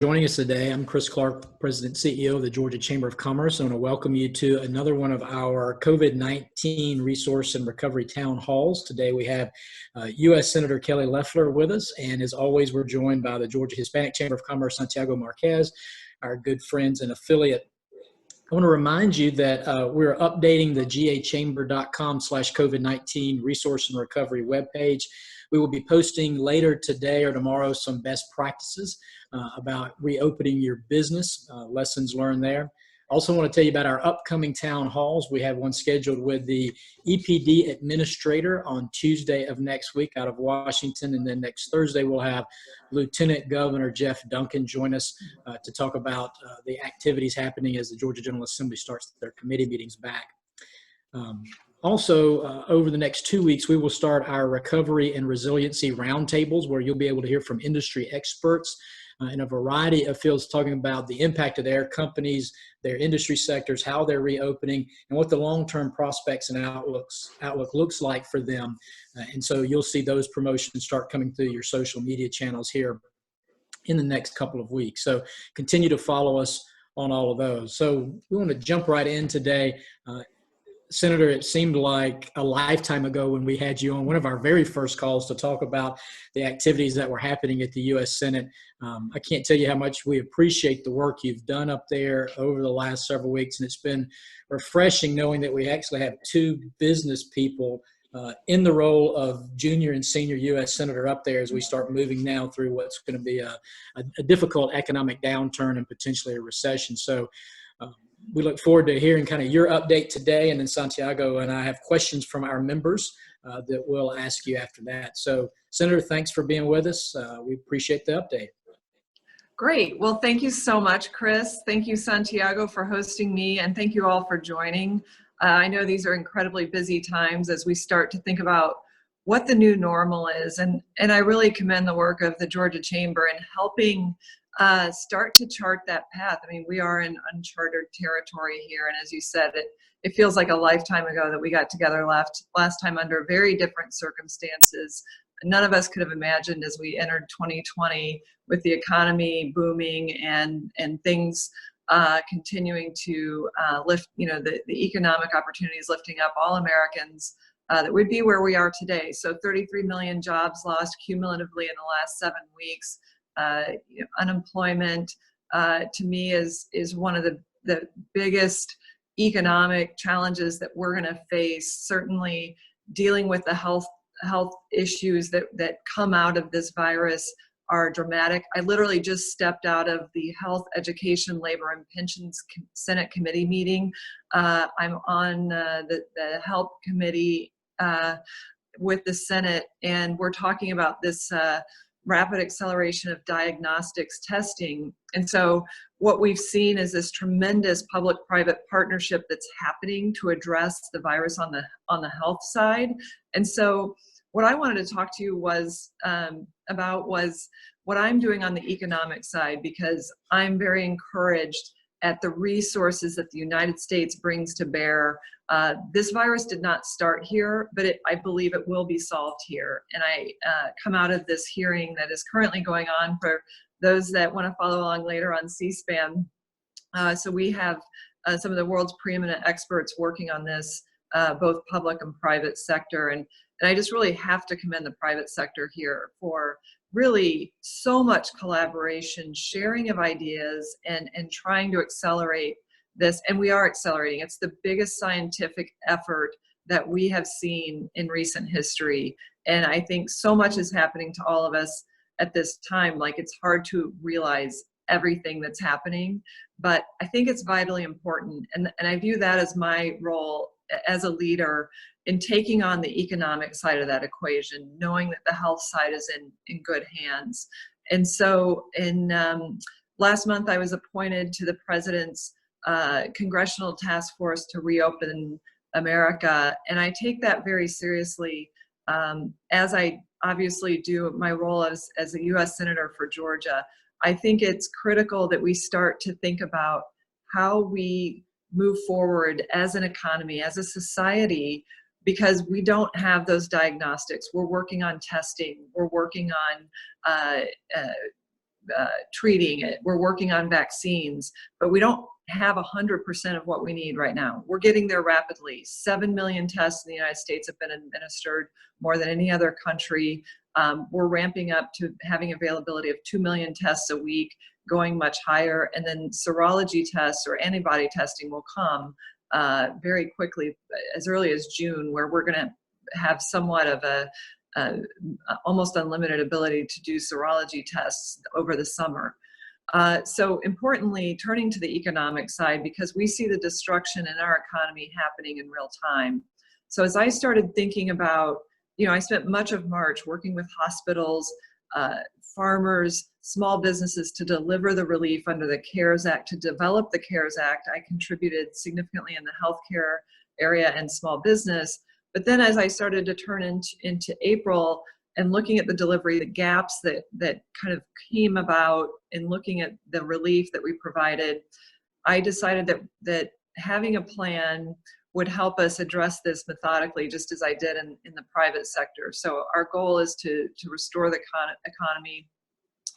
joining us today. I'm Chris Clark, President and CEO of the Georgia Chamber of Commerce. I want to welcome you to another one of our COVID-19 Resource and Recovery Town Halls. Today we have U.S. Senator Kelly Loeffler with us, and as always, we're joined by the Georgia Hispanic Chamber of Commerce, Santiago Marquez, our good friends and affiliate. I want to remind you that we're updating the gachamber.com/COVID-19 Resource and Recovery webpage. We will be posting later today or tomorrow some best practices about reopening your business, lessons learned there. I also want to tell you about our upcoming town halls. We have one scheduled with the EPD administrator on Tuesday of next week out of Washington, and then next Thursday we'll have Lieutenant Governor Jeff Duncan join us to talk about the activities happening as the Georgia General Assembly starts their committee meetings back. Also, over the next 2 weeks, we will start our recovery and resiliency roundtables where you'll be able to hear from industry experts in a variety of fields talking about the impact of their companies, their industry sectors, how they're reopening, and what the long-term prospects and outlook looks like for them. And so you'll see those promotions start coming through your social media channels here in the next couple of weeks. So continue to follow us on all of those. So we want to jump right in today. Senator, it seemed like a lifetime ago when we had you on one of our very first calls to talk about the activities that were happening at the U.S. Senate. I can't tell you how much we appreciate the work you've done up there over the last several weeks, and it's been refreshing knowing that we actually have two business people in the role of junior and senior U.S. Senator up there as we start moving now through what's going to be a difficult economic downturn and potentially a recession. So we look forward to hearing kind of your update today, and then Santiago and I have questions from our members that we'll ask you after that. So, Senator, thanks for being with us. We appreciate the update. Great. Well, thank you so much, Chris. Thank you, Santiago, for hosting me, and thank you all for joining. I know these are incredibly busy times as we start to think about what the new normal is, and I really commend the work of the Georgia Chamber in helping start to chart that path. I mean, we are in uncharted territory here, and as you said, it feels like a lifetime ago that we got together last time under very different circumstances. None of us could have imagined as we entered 2020 with the economy booming and things continuing to lift, the economic opportunities lifting up all Americans, that we'd be where we are today. So 33 million jobs lost cumulatively in the last 7 weeks. Unemployment to me is one of the biggest economic challenges that we're going to face. Certainly dealing with the health issues that come out of this virus are dramatic. I literally just stepped out of the Health, Education, Labor, and Pensions Senate Committee meeting. I'm on the Help Committee with the Senate, and we're talking about this rapid acceleration of diagnostics testing. And so what we've seen is this tremendous public-private partnership that's happening to address the virus on the health side. And so what I wanted to talk to you about was what I'm doing on the economic side, because I'm very encouraged at the resources that the United States brings to bear. This virus did not start here, but I believe it will be solved here. And I come out of this hearing that is currently going on for those that want to follow along later on C-SPAN. So we have some of the world's preeminent experts working on this, both public and private sector. And I just really have to commend the private sector here for really so much collaboration, sharing of ideas, and trying to accelerate this. And we are accelerating. It's the biggest scientific effort that we have seen in recent history. And I think so much is happening to all of us at this time. Like, it's hard to realize everything that's happening, but I think it's vitally important. And I view that as my role as a leader in taking on the economic side of that equation, knowing that the health side is in good hands. And so last month, I was appointed to the president's congressional task force to reopen America. And I take that very seriously, as I obviously do my role as a U.S. Senator for Georgia. I think it's critical that we start to think about how we move forward as an economy, as a society, because we don't have those diagnostics. We're working on testing. We're working on treating it. We're working on vaccines, but we don't have 100% of what we need right now. We're getting there rapidly. 7 million tests in the United States have been administered, more than any other country. We're ramping up to having availability of 2 million tests a week, going much higher. And then serology tests or antibody testing will come very quickly, as early as June, where we're going to have somewhat of a almost unlimited ability to do serology tests over the summer. So importantly, turning to the economic side, because we see the destruction in our economy happening in real time. So as I started thinking about, I spent much of March working with hospitals, farmers, small businesses to deliver the relief under the CARES Act, to develop the CARES Act. I contributed significantly in the healthcare area and small business. But then as I started to turn into April and looking at the delivery, the gaps that kind of came about in looking at the relief that we provided, I decided that having a plan would help us address this methodically, just as I did in the private sector. So our goal is to restore the economy.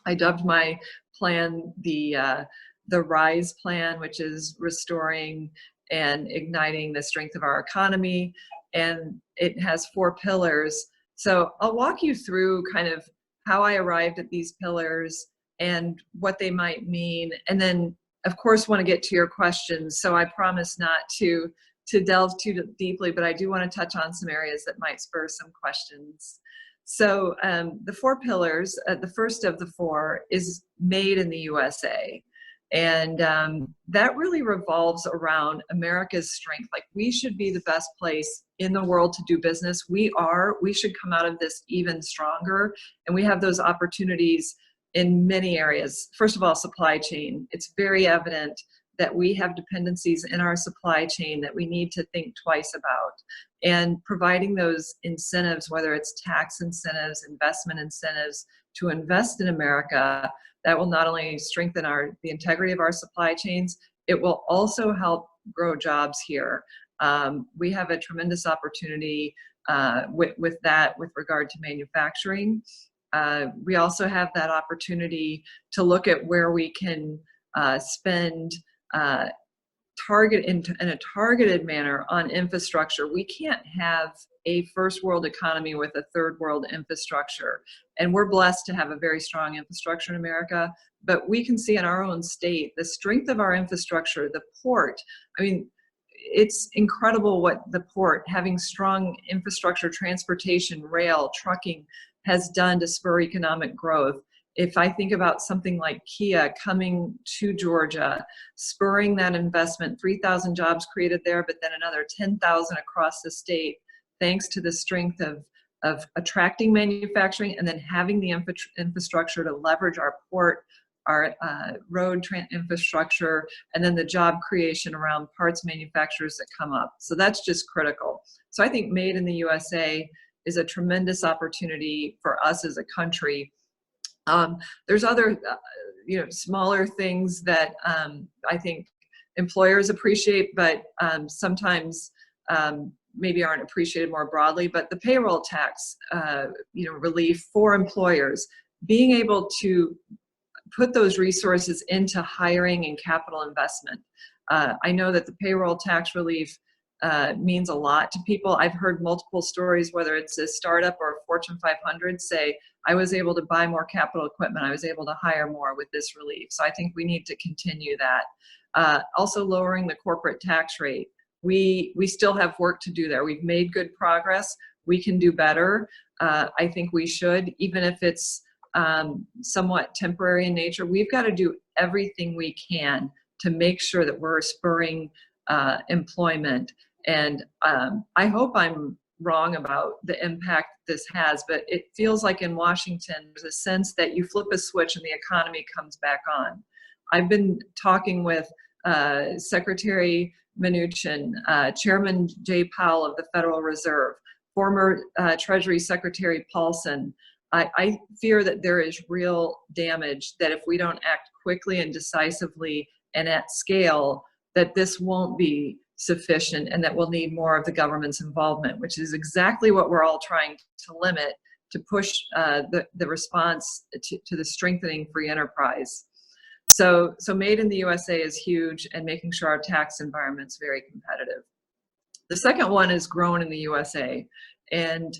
I dubbed my plan the RISE plan, which is restoring and igniting the strength of our economy. And it has 4 pillars. So I'll walk you through kind of how I arrived at these pillars and what they might mean. And then, of course, want to get to your questions. So I promise not to delve too deeply, but I do want to touch on some areas that might spur some questions. So the 4 pillars, the first of the 4 is made in the USA. And that really revolves around America's strength. Like, we should be the best place in the world to do business. We should come out of this even stronger. And we have those opportunities in many areas. First of all, supply chain. It's very evident that we have dependencies in our supply chain that we need to think twice about. And providing those incentives, whether it's tax incentives, investment incentives, to invest in America, that will not only strengthen the integrity of our supply chains, it will also help grow jobs here. We have a tremendous opportunity with that with regard to manufacturing. We also have that opportunity to look at where we can spend in a targeted manner on infrastructure. We can't have a first world economy with a third world infrastructure. And we're blessed to have a very strong infrastructure in America, but we can see in our own state the strength of our infrastructure, the port. I mean, it's incredible what the port, having strong infrastructure, transportation, rail, trucking, has done to spur economic growth. If I think about something like Kia coming to Georgia, spurring that investment, 3,000 jobs created there, but then another 10,000 across the state, thanks to the strength of attracting manufacturing and then having the infrastructure to leverage our port, our road infrastructure, and then the job creation around parts manufacturers that come up. So that's just critical. So I think Made in the USA is a tremendous opportunity for us as a country. There's other, smaller things that I think employers appreciate, but sometimes maybe aren't appreciated more broadly. But the payroll tax, relief for employers, being able to put those resources into hiring and capital investment. I know that the payroll tax relief means a lot to people. I've heard multiple stories, whether it's a startup or a Fortune 500, say, I was able to buy more capital equipment. I was able to hire more with this relief. So I think we need to continue that. Also lowering the corporate tax rate. We still have work to do there. We've made good progress. We can do better. I think we should, even if it's somewhat temporary in nature. We've got to do everything we can to make sure that we're spurring employment. And I hope I'm wrong about the impact this has, but it feels like in Washington, there's a sense that you flip a switch and the economy comes back on. I've been talking with Secretary Mnuchin, Chairman Jay Powell of the Federal Reserve, former Treasury Secretary Paulson. I fear that there is real damage, that if we don't act quickly and decisively and at scale, that this won't be sufficient and that we'll need more of the government's involvement, which is exactly what we're all trying to limit, to push the response to the strengthening free enterprise. So made in the USA is huge, and making sure our tax environment's very competitive. The second one is grown in the USA. And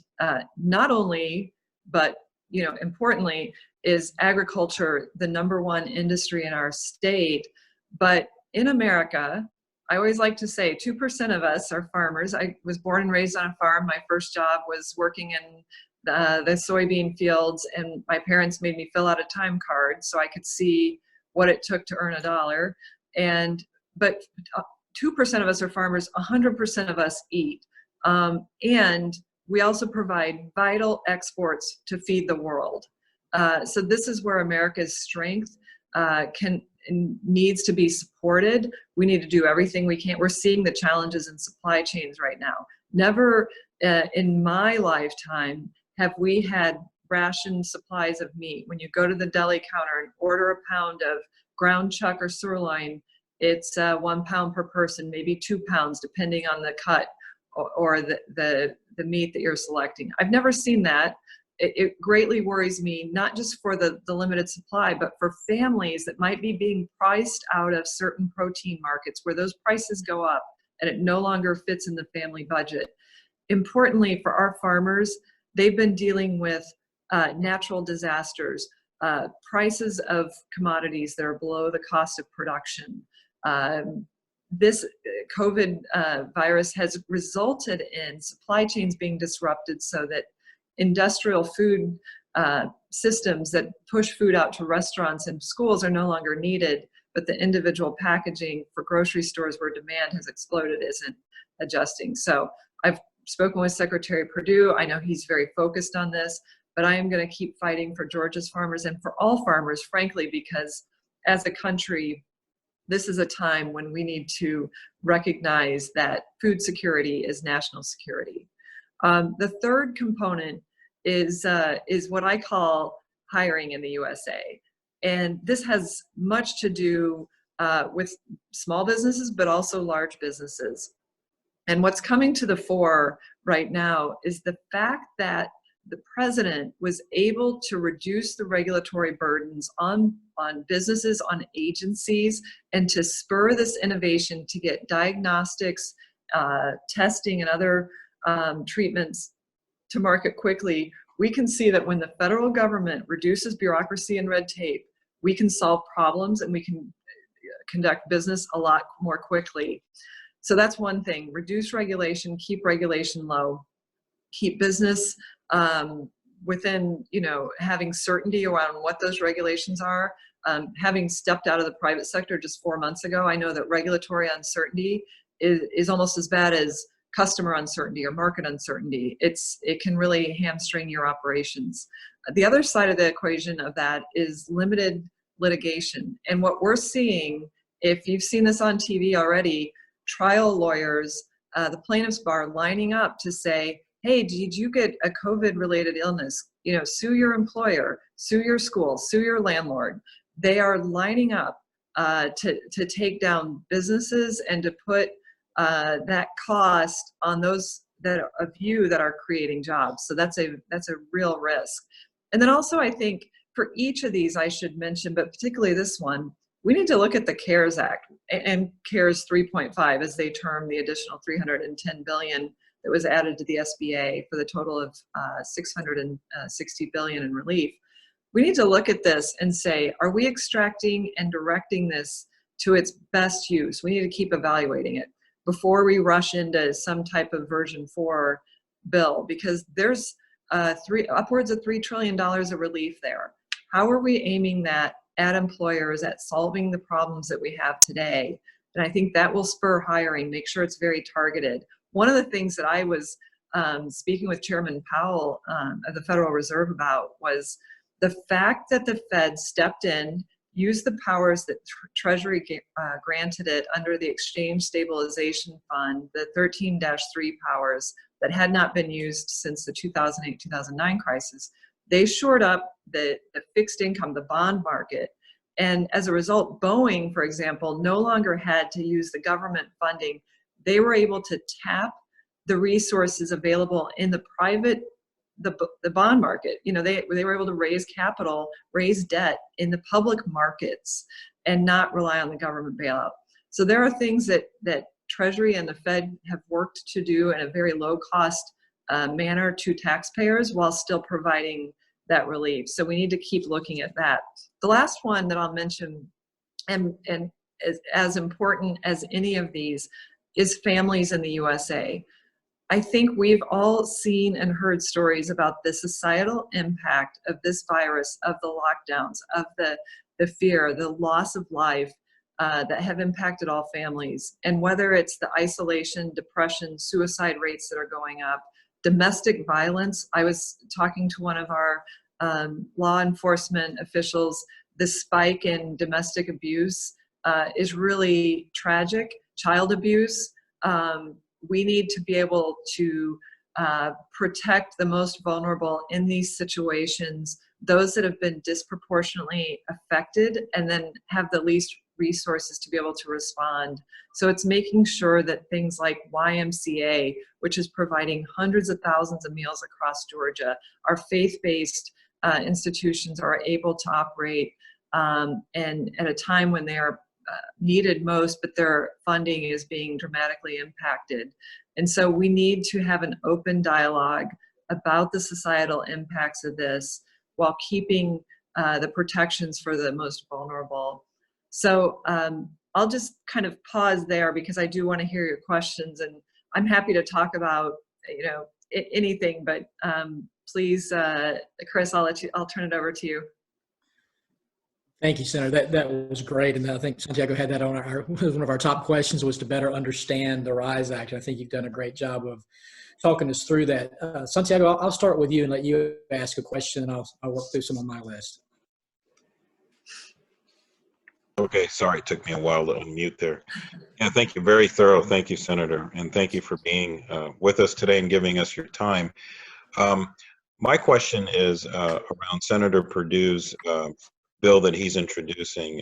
not only, but importantly, is agriculture the #1 industry in our state. But in America, I always like to say 2% of us are farmers. I was born and raised on a farm. My first job was working in the soybean fields, and my parents made me fill out a time card so I could see what it took to earn $1. But 2% of us are farmers, 100% of us eat. And we also provide vital exports to feed the world. So this is where America's strength needs to be supported. We need to do everything we can. We're seeing the challenges in supply chains right now. Never in my lifetime have we had ration supplies of meat. When you go to the deli counter and order a pound of ground chuck or sirloin, it's 1 pound per person, maybe 2 pounds, depending on the cut or the meat that you're selecting. I've never seen that. It greatly worries me, not just for the limited supply, but for families that might be being priced out of certain protein markets where those prices go up and it no longer fits in the family budget. Importantly, for our farmers, they've been dealing with natural disasters, prices of commodities that are below the cost of production. This COVID virus has resulted in supply chains being disrupted so that industrial food systems that push food out to restaurants and schools are no longer needed, but the individual packaging for grocery stores where demand has exploded isn't adjusting. So I've spoken with Secretary Perdue. I know he's very focused on this, but I am going to keep fighting for Georgia's farmers and for all farmers, frankly, because as a country, this is a time when we need to recognize that food security is national security. The third component is what I call hiring in the USA. And this has much to do with small businesses, but also large businesses. And what's coming to the fore right now is the fact that the president was able to reduce the regulatory burdens on businesses, on agencies, and to spur this innovation to get diagnostics, testing, and other treatments to market quickly. We can see that when the federal government reduces bureaucracy and red tape, we can solve problems and we can conduct business a lot more quickly. So that's one thing: reduce regulation, keep regulation low, keep business within, having certainty around what those regulations are. Having stepped out of the private sector just 4 months ago, I know that regulatory uncertainty is almost as bad as customer uncertainty or market uncertainty. It can really hamstring your operations. The other side of the equation of that is limited litigation. And what we're seeing, if you've seen this on TV already, trial lawyers, the plaintiff's bar lining up to say, hey, did you get a COVID-related illness? Sue your employer, sue your school, sue your landlord. They are lining up to take down businesses and to put that cost on those of you that are creating jobs. So that's a real risk. And then also, I think for each of these, I should mention, but particularly this one, we need to look at the CARES Act and CARES 3.5, as they term the additional $310 billion that was added to the SBA for the total of $660 billion in relief. We need to look at this and say, are we extracting and directing this to its best use? We need to keep evaluating it before we rush into some type of version 4 bill, because there's upwards of $3 trillion of relief there. How are we aiming that at employers, at solving the problems that we have today? And I think that will spur hiring, make sure it's very targeted. One of the things that I was speaking with Chairman Powell of the Federal Reserve about was the fact that the Fed stepped in, used the powers that Treasury granted it under the Exchange Stabilization Fund, the 13-3 powers that had not been used since the 2008-2009 crisis. They shored up the fixed income, the bond market. And as a result, Boeing, for example, no longer had to use the government funding. They were able to tap the resources available in the private the bond market. You know, they were able to raise capital, raise debt in the public markets, and not rely on the government bailout. So there are things that Treasury and the Fed have worked to do in a very low cost manner to taxpayers while still providing that relief. So we need to keep looking at that. The last one that I'll mention, and as important as any of these, is families in the USA. I think we've all seen and heard stories about the societal impact of this virus, of the lockdowns, of the fear, the loss of life that have impacted all families. And whether it's the isolation, depression, suicide rates that are going up, domestic violence. I was talking to one of our law enforcement officials. The spike in domestic abuse is really tragic. Child abuse. We need to be able to protect the most vulnerable in these situations, those that have been disproportionately affected, and then have the least resources to be able to respond. So it's making sure that things like YMCA, which is providing hundreds of thousands of meals across Georgia, our faith-based institutions are able to operate and at a time when they are needed most, but their funding is being dramatically impacted. And so we need to have an open dialogue about the societal impacts of this while keeping the protections for the most vulnerable. So I'll just kind of pause there because I do want to hear your questions, and I'm happy to talk about, you know, anything, but please, Chris, I'll turn it over to you. Thank you, Senator. That was great, and I think Santiago had that on one of our top questions was to better understand the RISE Act. I think you've done a great job of talking us through that. Santiago, I'll start with you and let you ask a question, and I'll work through some on my list. Okay, sorry, it took me a while to unmute there. Yeah, thank you. Very thorough. Thank you, Senator, and thank you for being with us today and giving us your time. My question is around Senator Perdue's bill that he's introducing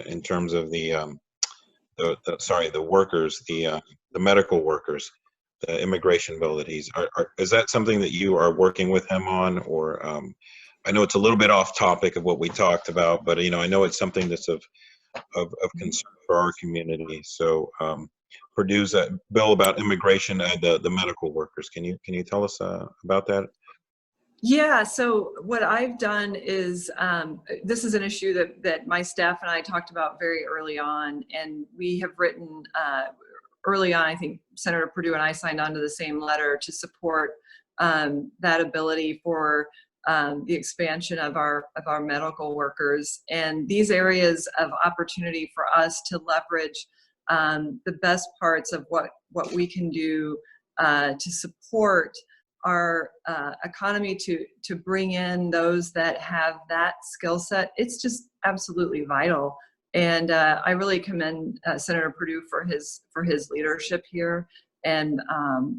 in terms of the workers, the medical workers, the immigration bill that he's. Is that something that you are working with him on, or I know it's a little bit off topic of what we talked about, but you know, I know it's something that's of concern for our community. So Perdue's bill about immigration and the medical workers. Can you tell us about that? Yeah, so what I've done is, this is an issue that my staff and I talked about very early on, and we have written early on, I think Senator Perdue and I signed on to the same letter to support that ability for the expansion of our medical workers, and these areas of opportunity for us to leverage the best parts of what we can do to support our economy, to bring in those that have that skill set. It's just absolutely vital. And I really commend Senator Perdue for his leadership here. And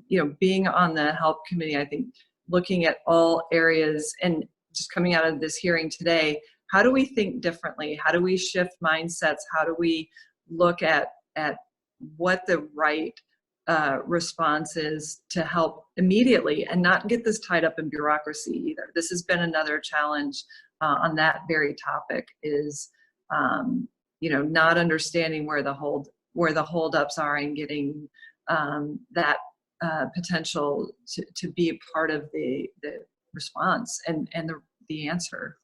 you know, being on the Help Committee, I think looking at all areas and just coming out of this hearing today, how do we think differently? How do we shift mindsets? How do we look at what the right response is to help immediately and not get this tied up in bureaucracy either? This has been another challenge on that very topic, is you know, not understanding where the holdups are and getting that potential to be a part of the response and the answer.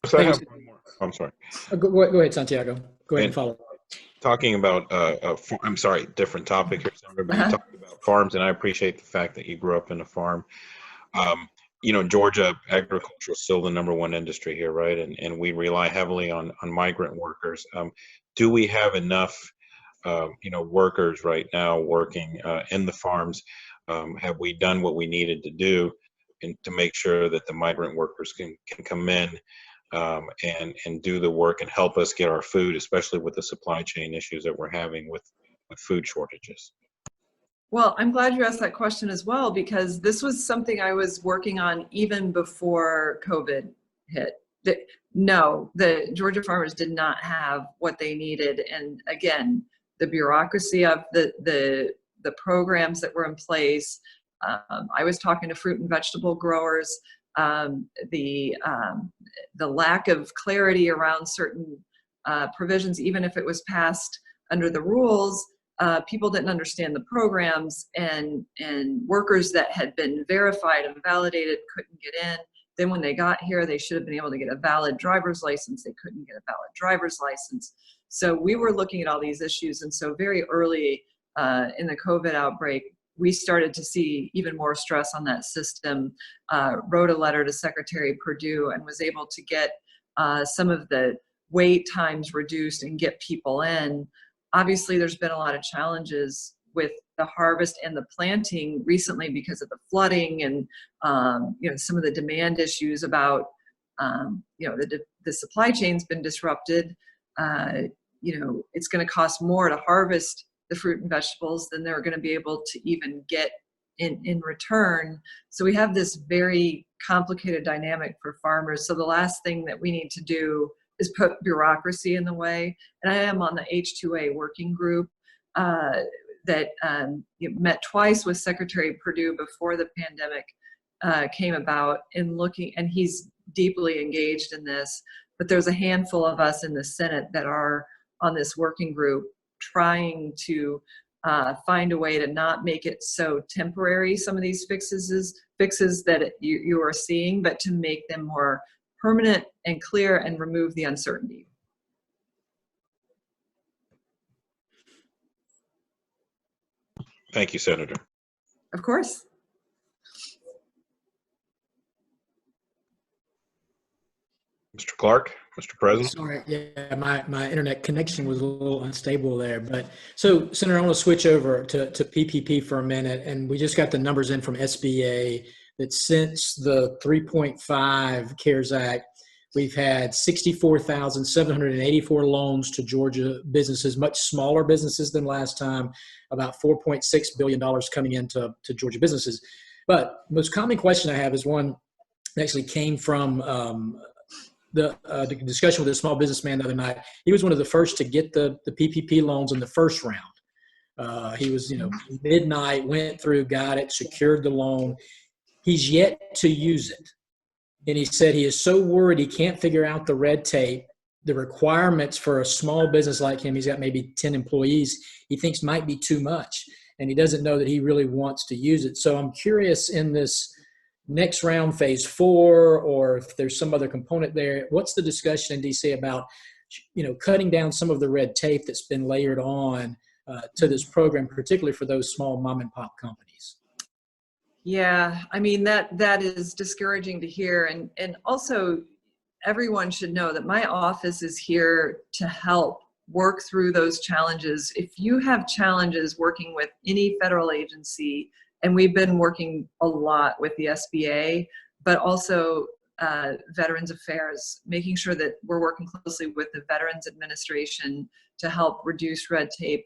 So I have one more. I'm sorry. Go ahead, Santiago. Go ahead and follow. Talking about, I'm sorry, different topic here, Senator, but you talked about farms, and I appreciate the fact that you grew up in a farm. You know, Georgia, agriculture is still the #1 industry here, right? And we rely heavily on migrant workers. Do we have enough, you know, workers right now working in the farms? Have we done what we needed to do to make sure that the migrant workers can come in and do the work and help us get our food, especially with the supply chain issues that we're having with food shortages? Well, I'm glad you asked that question as well, because this was something I was working on even before COVID hit. No, the Georgia farmers did not have what they needed. And again, the bureaucracy of the programs that were in place, I was talking to fruit and vegetable growers. The lack of clarity around certain provisions, even if it was passed under the rules, people didn't understand the programs, and workers that had been verified and validated couldn't get in. Then when they got here, they should have been able to get a valid driver's license. They couldn't get a valid driver's license. So we were looking at all these issues. And so very early in the COVID outbreak, we started to see even more stress on that system, wrote a letter to Secretary Perdue and was able to get some of the wait times reduced and get people in. Obviously, there's been a lot of challenges with the harvest and the planting recently because of the flooding and some of the demand issues about the supply chain's been disrupted. It's going to cost more to harvest the fruit and vegetables than they're going to be able to even get in return. So we have this very complicated dynamic for farmers. So the last thing that we need to do is put bureaucracy in the way. And I am on the H2A working group that met twice with Secretary Perdue before the pandemic came about, and he's deeply engaged in this. But there's a handful of us in the Senate that are on this working group trying to find a way to not make it so temporary, some of these fixes that you are seeing, but to make them more permanent and clear and remove the uncertainty. Thank you, Senator. Of course. Mr. Clark, Mr. President. Sorry, yeah, my internet connection was a little unstable there. But so, Senator, I want to switch over to PPP for a minute. And we just got the numbers in from SBA that since the 3.5 CARES Act, we've had 64,784 loans to Georgia businesses, much smaller businesses than last time, about $4.6 billion coming into Georgia businesses. But the most common question I have is one that actually came from the discussion with a small businessman the other night. He was one of the first to get the PPP loans in the first round. He was, midnight, went through, got it, secured the loan. He's yet to use it. And he said he is so worried he can't figure out the red tape, the requirements for a small business like him. He's got maybe 10 employees. He thinks might be too much. And he doesn't know that he really wants to use it. So I'm curious, in this next round, phase 4, or if there's some other component there, what's the discussion in DC about, cutting down some of the red tape that's been layered on to this program, particularly for those small mom and pop companies? Yeah, I mean, that is discouraging to hear. And also, everyone should know that my office is here to help work through those challenges. If you have challenges working with any federal agency, and we've been working a lot with the SBA, but also Veterans Affairs, making sure that we're working closely with the Veterans Administration to help reduce red tape,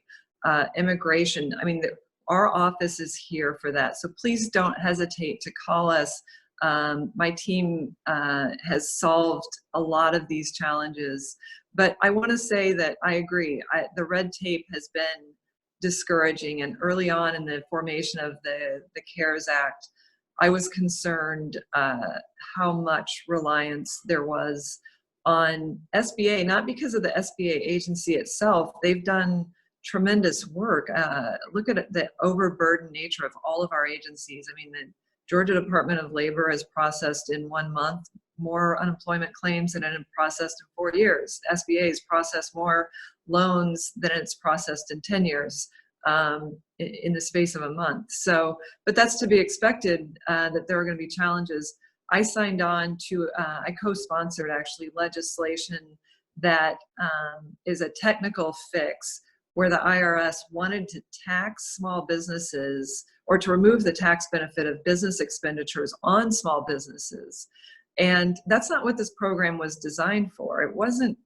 immigration. I mean, our office is here for that. So please don't hesitate to call us. My team has solved a lot of these challenges. But I want to say that I agree. The red tape has been discouraging. And early on in the formation of the CARES Act, I was concerned how much reliance there was on SBA, not because of the SBA agency itself. They've done tremendous work. Look at the overburdened nature of all of our agencies. I mean, the Georgia Department of Labor has processed in 1 month more unemployment claims than it had processed in 4 years. SBA has processed more loans than it's processed in 10 years in the space of a month. So, but that's to be expected, that there are going to be challenges. I signed on to, I co-sponsored actually legislation that is a technical fix where the IRS wanted to tax small businesses, or to remove the tax benefit of business expenditures on small businesses. And that's not what this program was designed for. It wasn't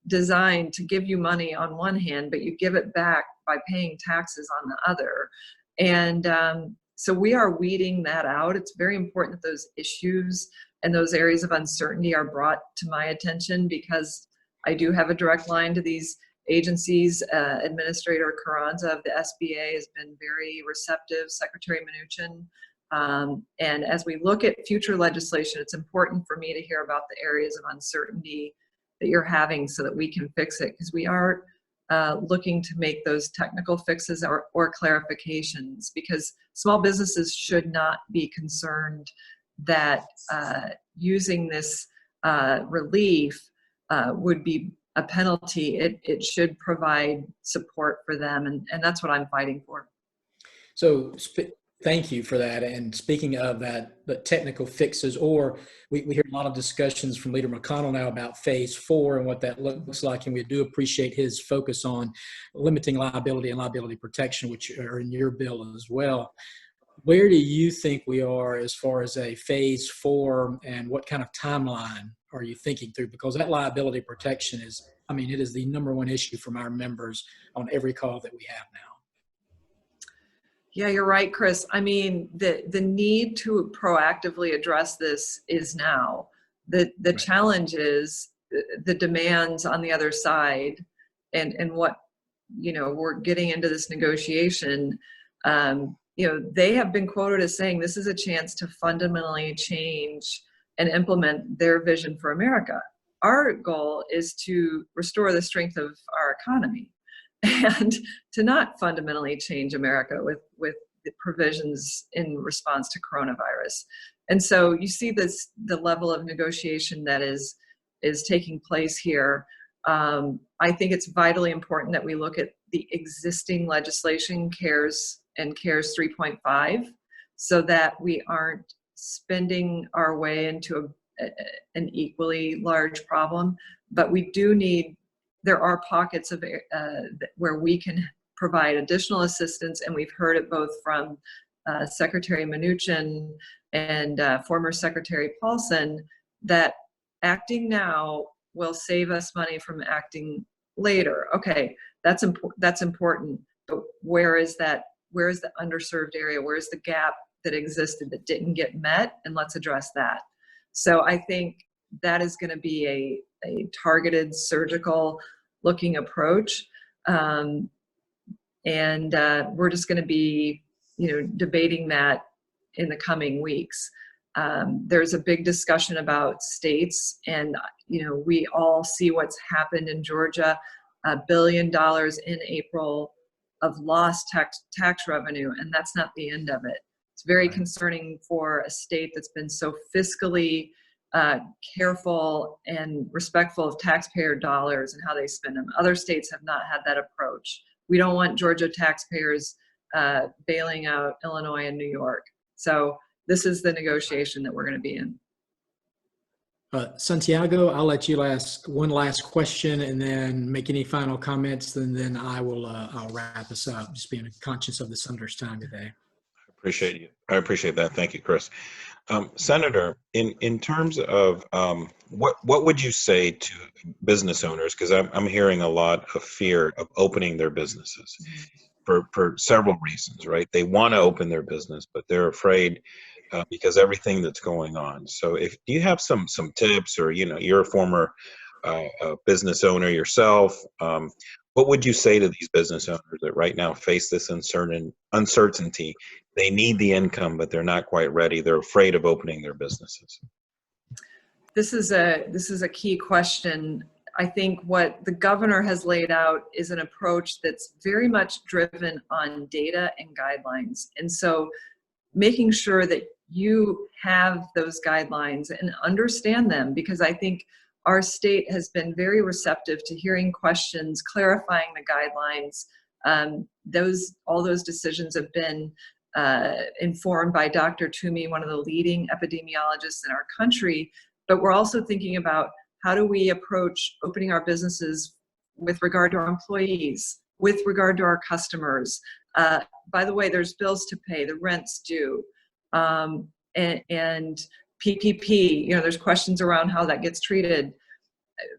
designed to give you money on one hand, but you give it back by paying taxes on the other. And so we are weeding that out. It's very important that those issues and those areas of uncertainty are brought to my attention, because I do have a direct line to these agencies. Administrator Carranza of the SBA has been very receptive. Secretary Mnuchin And as we look at future legislation, it's important for me to hear about the areas of uncertainty that you're having so that we can fix it, because we are looking to make those technical fixes or clarifications, because small businesses should not be concerned that using this relief would be a penalty. It should provide support for them, and that's what I'm fighting for. So thank you for that. And speaking of that, the technical fixes, or we hear a lot of discussions from Leader McConnell now about phase 4 and what that looks like. And we do appreciate his focus on limiting liability and liability protection, which are in your bill as well. Where do you think we are as far as a phase 4, and what kind of timeline are you thinking through? Because that liability protection is, I mean, it is the number one issue from our members on every call that we have now. Yeah, you're right, Chris. I mean, the need to proactively address this is now. The Right. challenge is the demands on the other side, and what, we're getting into this negotiation. They have been quoted as saying this is a chance to fundamentally change and implement their vision for America. Our goal is to restore the strength of our economy, and to not fundamentally change America with the provisions in response to coronavirus. And so you see the level of negotiation that is taking place here. I think it's vitally important that we look at the existing legislation, CARES and CARES 3.5, so that we aren't spending our way into an equally large problem. But we do need, there are pockets of where we can provide additional assistance, and we've heard it both from Secretary Mnuchin and former Secretary Paulson, that acting now will save us money from acting later. Okay, that's important, but where is that? Where is the underserved area? Where is the gap that existed that didn't get met? And let's address that. So I think that is going to be a targeted, surgical looking approach. And we're just going to be, debating that in the coming weeks. There's a big discussion about states, and we all see what's happened in Georgia. $1 billion in April of lost tax revenue, and that's not the end of it. It's very Right. concerning for a state that's been so fiscally careful and respectful of taxpayer dollars and how they spend them. Other states have not had that approach. We don't want Georgia taxpayers bailing out Illinois and New York. So this is the negotiation that we're going to be in. Santiago, I'll let you ask one last question and then make any final comments, and then I'll wrap us up, just being conscious of the Senator's time today. I appreciate that. Thank you, Chris. Senator, in terms of what would you say to business owners? Because I'm hearing a lot of fear of opening their businesses for several reasons, right? They want to open their business, but they're afraid because everything that's going on. So do you have some tips, or you're a former business owner yourself, what would you say to these business owners that right now face this uncertainty? They need the income, but they're not quite ready. They're afraid of opening their businesses. This is a key question. I think what the governor has laid out is an approach that's very much driven on data and guidelines. And so making sure that you have those guidelines and understand them, because I think our state has been very receptive to hearing questions, clarifying the guidelines. All those decisions have been informed by Dr. Toomey, one of the leading epidemiologists in our country. But we're also thinking about, how do we approach opening our businesses with regard to our employees, with regard to our customers? By the way, there's bills to pay, the rent's due, and PPP, there's questions around how that gets treated.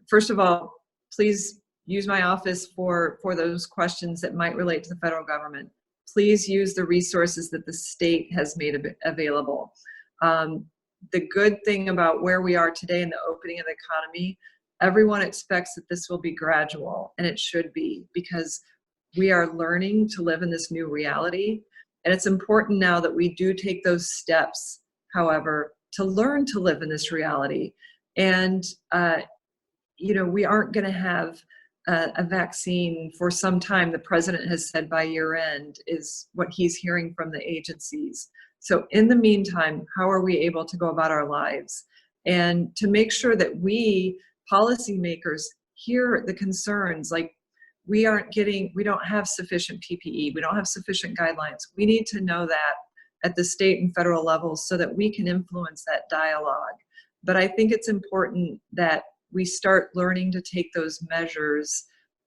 First of all, please use my office for those questions that might relate to the federal government. Please use the resources that the state has made available. The good thing about where we are today in the opening of the economy, everyone expects that this will be gradual, and it should be, because we are learning to live in this new reality. And it's important now that we do take those steps, however, to learn to live in this reality. And, we aren't going to have a vaccine for some time. The president has said by year end is what he's hearing from the agencies. So in the meantime, how are we able to go about our lives? And to make sure that we policymakers hear the concerns, like we don't have sufficient PPE, we don't have sufficient guidelines. We need to know that at the state and federal levels so that we can influence that dialogue. But I think it's important that we start learning to take those measures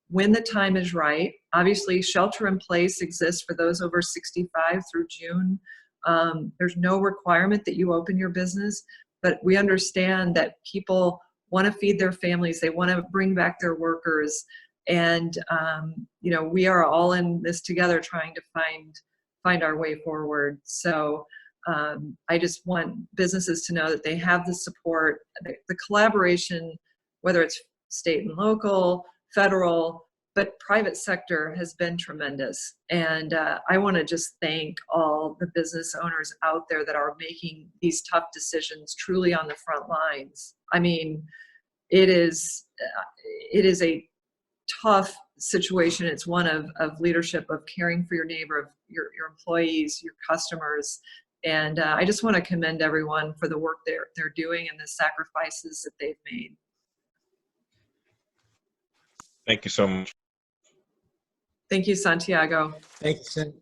when the time is right. Obviously, shelter in place exists for those over 65 through June. There's no requirement that you open your business, but we understand that people want to feed their families. They want to bring back their workers. And, we are all in this together trying to find our way forward. So I just want businesses to know that they have the support, the collaboration, whether it's state and local, federal, but private sector has been tremendous. And I want to just thank all the business owners out there that are making these tough decisions truly on the front lines. I mean, it is a tough situation. It's one of leadership, of caring for your neighbor, of your employees, your customers. And I just want to commend everyone for the work they're doing and the sacrifices that they've made. Thank you so much. Thank you, Santiago. Thank you, Senator.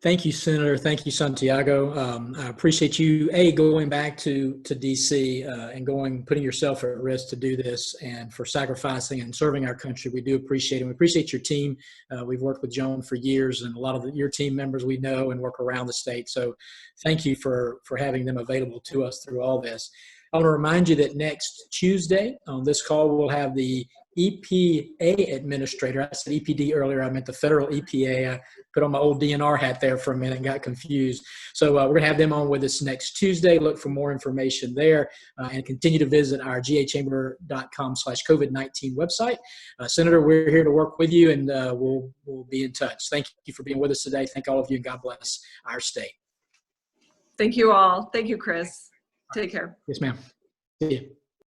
Thank you, Senator. Thank you, Santiago. I appreciate you, going back to DC and putting yourself at risk to do this, and for sacrificing and serving our country. We do appreciate it. We appreciate your team. We've worked with Joan for years, and a lot of your team members we know and work around the state. So thank you for having them available to us through all this. I want to remind you that next Tuesday on this call, we'll have the EPA administrator. I said EPD earlier. I meant the federal EPA. I put on my old DNR hat there for a minute and got confused. So we're going to have them on with us next Tuesday. Look for more information there and continue to visit our gachamber.com/COVID-19 website. Senator, we're here to work with you, and we'll be in touch. Thank you for being with us today. Thank all of you, and God bless our state. Thank you all. Thank you, Chris. Take care. Yes, ma'am. See you.